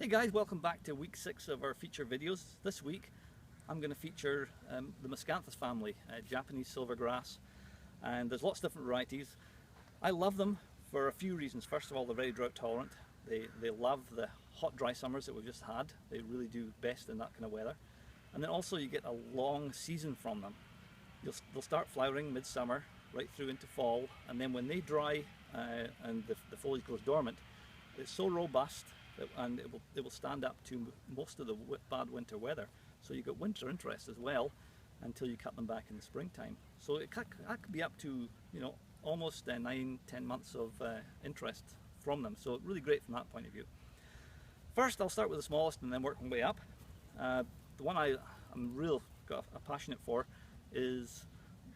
Hey guys, welcome back to week 6 of our feature videos. This week I'm going to feature the Miscanthus family, Japanese silvergrass, and there's lots of different varieties. I love them for a few reasons. First of all, they're very drought tolerant. They love the hot dry summers that we've just had. They really do best in that kind of weather. And then also you get a long season from them. They'll start flowering midsummer right through into fall, and then when they dry and the foliage goes dormant, it's so robust and it will stand up to most of the bad winter weather. So you got winter interest as well until you cut them back in the springtime. So that could be up to, almost 9-10 months of interest from them. So really great from that point of view. First I'll start with the smallest and then work my way up. The one I'm real got a passionate for is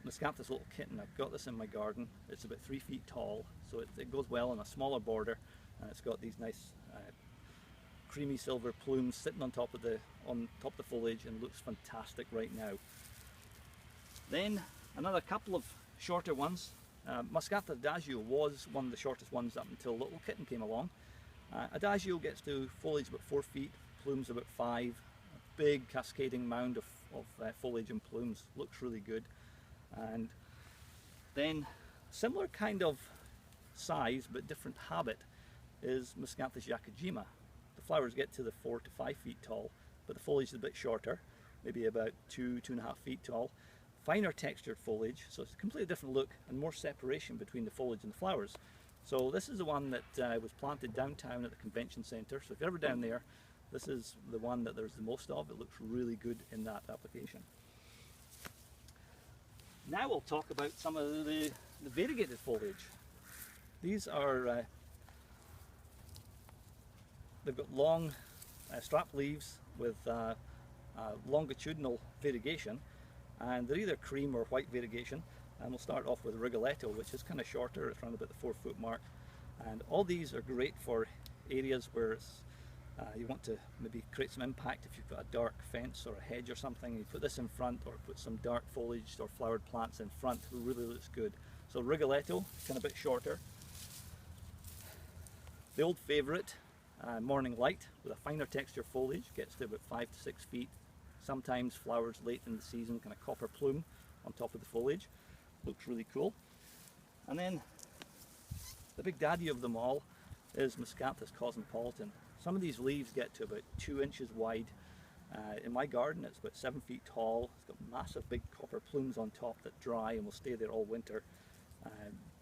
Miscanthus Little Kitten. I've got this in my garden. It's about 3 feet tall, so it goes well on a smaller border, and it's got these nice creamy silver plumes sitting on top of the foliage, and looks fantastic right now. Then another couple of shorter ones. Miscanthus Adagio was one of the shortest ones up until Little Kitten came along. Adagio gets to foliage about 4 feet, plumes about 5, a big cascading mound of foliage and plumes, looks really good. And then similar kind of size but different habit is Miscanthus Yakujima. The flowers get to the 4 to 5 feet tall, but the foliage is a bit shorter, maybe about 2.5 feet tall. Finer textured foliage, so it's a completely different look and more separation between the foliage and the flowers. So this is the one that was planted downtown at the convention centre, so if you're ever down there, this is the one that there's the most of. It looks really good in that application. Now we'll talk about some of the variegated foliage. These are they've got long strap leaves with longitudinal variegation, and they're either cream or white variegation. And we'll start off with Rigoletto, which is kind of shorter. It's around about the 4 foot mark, and all these are great for areas where you want to maybe create some impact. If you've got a dark fence or a hedge or something, you put this in front, or put some dark foliage or flowered plants in front. It really looks good. So Rigoletto, kind of a bit shorter. The old favourite, Morning Light, with a finer texture foliage, gets to about 5 to 6 feet. Sometimes flowers late in the season, kind of copper plume on top of the foliage. Looks really cool. And then the big daddy of them all is Miscanthus Cosmopolitan. Some of these leaves get to about 2 inches wide. In my garden it's about 7 feet tall. It's got massive big copper plumes on top that dry and will stay there all winter.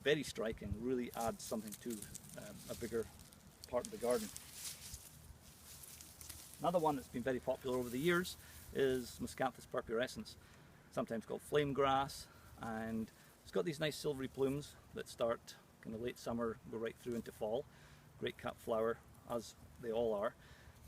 Very striking, really adds something to a bigger part of the garden. Another one that's been very popular over the years is Miscanthus purpurescens, sometimes called flame grass, and it's got these nice silvery plumes that start kind of late summer, go right through into fall. Great cut flower, as they all are.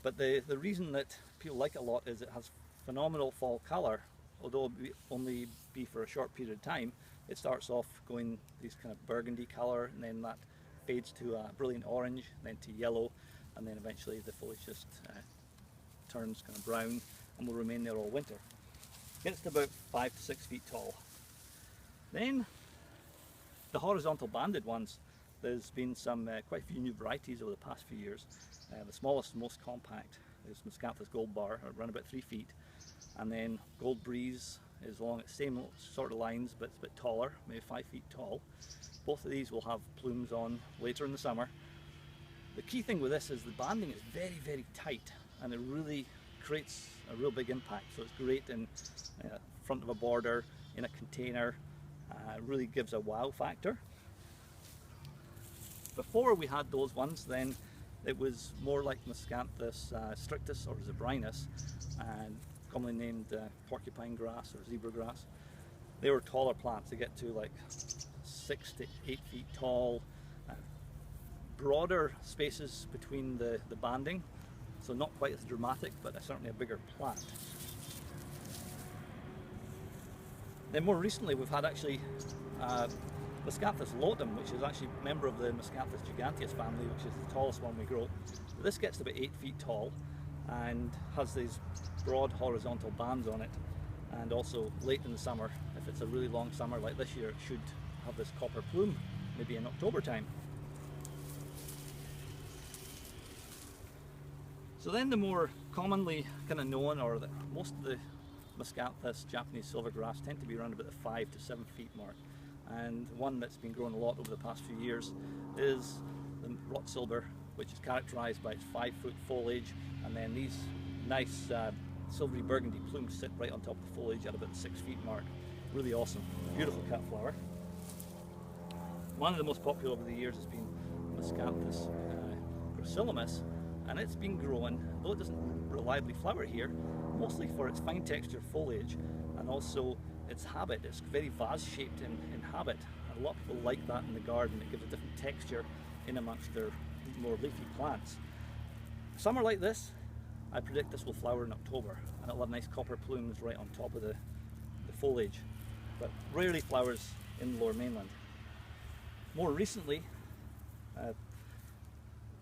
But the reason that people like it a lot is it has phenomenal fall colour, although it only be for a short period of time. It starts off going these kind of burgundy colour, and then that fades to a brilliant orange, then to yellow, and then eventually the foliage just turns kind of brown and will remain there all winter. Gets to about 5 to 6 feet tall. Then the horizontal banded ones. There's been quite a few new varieties over the past few years. The smallest and most compact is Miscanthus Gold Bar, around about 3 feet, and then Gold Breeze is along the same sort of lines, but it's a bit taller, maybe 5 feet tall. Both of these will have plumes on later in the summer. The key thing with this is the banding is very, very tight, and it really creates a real big impact. So it's great in front of a border, in a container. It really gives a wow factor. Before we had those ones, then it was more like Miscanthus strictus or Zebrinus, and commonly named porcupine grass or zebra grass. They were taller plants. They get to like 6 to 8 feet tall, broader spaces between the banding, so not quite as dramatic, but certainly a bigger plant. Then more recently we've had actually Miscanthus Lotum, which is actually a member of the Miscanthus giganteus family, which is the tallest one we grow. But this gets to about 8 feet tall and has these broad horizontal bands on it, and also late in the summer, if it's a really long summer like this year, it should have this copper plume, maybe in October time. So then the more commonly kind of known, or most of the Miscanthus Japanese silvergrass tend to be around about the 5 to 7 feet mark. And one that's been growing a lot over the past few years is the rot silver, which is characterized by its 5-foot foliage, and then these nice silvery burgundy plumes sit right on top of the foliage at about the 6 feet mark. Really awesome, beautiful cut flower. One of the most popular over the years has been Miscanthus gracilis, and it's been growing, though it doesn't reliably flower here, mostly for its fine textured foliage and also its habit. It's very vase-shaped in habit, and a lot of people like that in the garden. It gives a different texture in amongst their more leafy plants. Summer like this, I predict this will flower in October, and it'll have nice copper plumes right on top of the foliage, but rarely flowers in the lower mainland. More recently,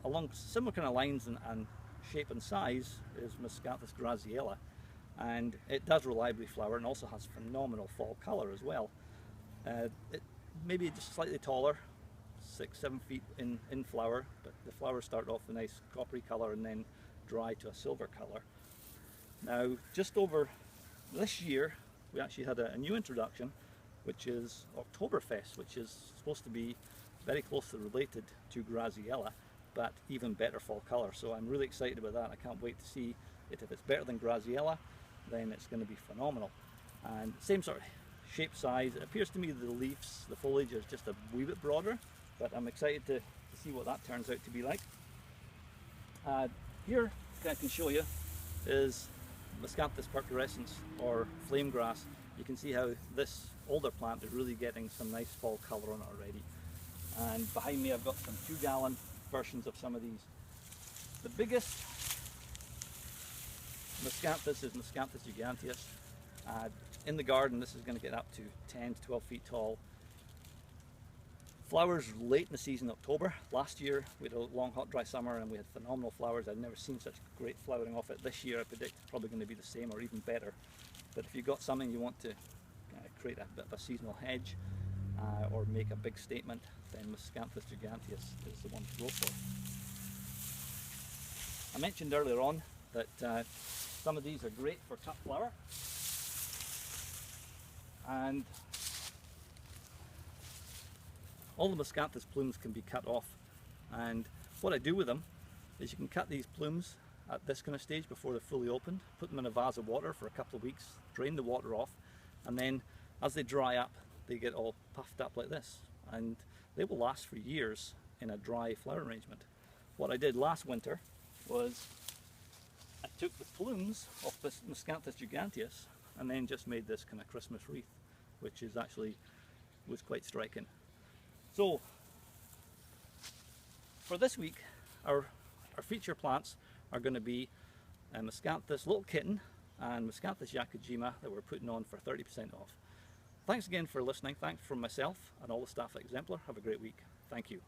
along similar kind of lines and shape and size is Miscanthus graziella, and it does reliably flower and also has phenomenal fall colour as well. It may be just slightly taller, 6-7 feet in flower, but the flowers start off a nice coppery colour and then dry to a silver colour. Now, just over this year, we actually had a new introduction, which is Oktoberfest, which is supposed to be very closely related to Graziella, but even better fall colour. So I'm really excited about that. I can't wait to see it. If it's better than Graziella, then it's going to be phenomenal. And same sort of shape, size. It appears to me the leaves, the foliage is just a wee bit broader, but I'm excited to see what that turns out to be like. Here, I can show you, is Miscanthus purpurescens, or flame grass. You can see how this older plant is really getting some nice fall colour on it already. And behind me I've got some 2-gallon versions of some of these. The biggest Miscanthus is Miscanthus giganteus. In the garden this is going to get up to 10 to 12 feet tall. Flowers late in the season, October. Last year we had a long hot dry summer and we had phenomenal flowers. I've never seen such great flowering off it. This year I predict it's probably going to be the same or even better. But if you've got something you want to create a bit of a seasonal hedge or make a big statement, then Miscanthus giganteus is the one to go for. I mentioned earlier on that some of these are great for cut flower, and all the Miscanthus plumes can be cut off. And what I do with them is you can cut these plumes at this kind of stage before they're fully opened, put them in a vase of water for a couple of weeks, drain the water off, and then as they dry up they get all puffed up like this, and they will last for years in a dry flower arrangement. What I did last winter was I took the plumes off this Miscanthus giganteus and then just made this kind of Christmas wreath, which is actually was quite striking. So for this week our feature plants are going to be Miscanthus Little Kitten and Miscanthus Yakujima that we're putting on for 30% off. Thanks again for listening. Thanks from myself and all the staff at Exemplar. Have a great week. Thank you.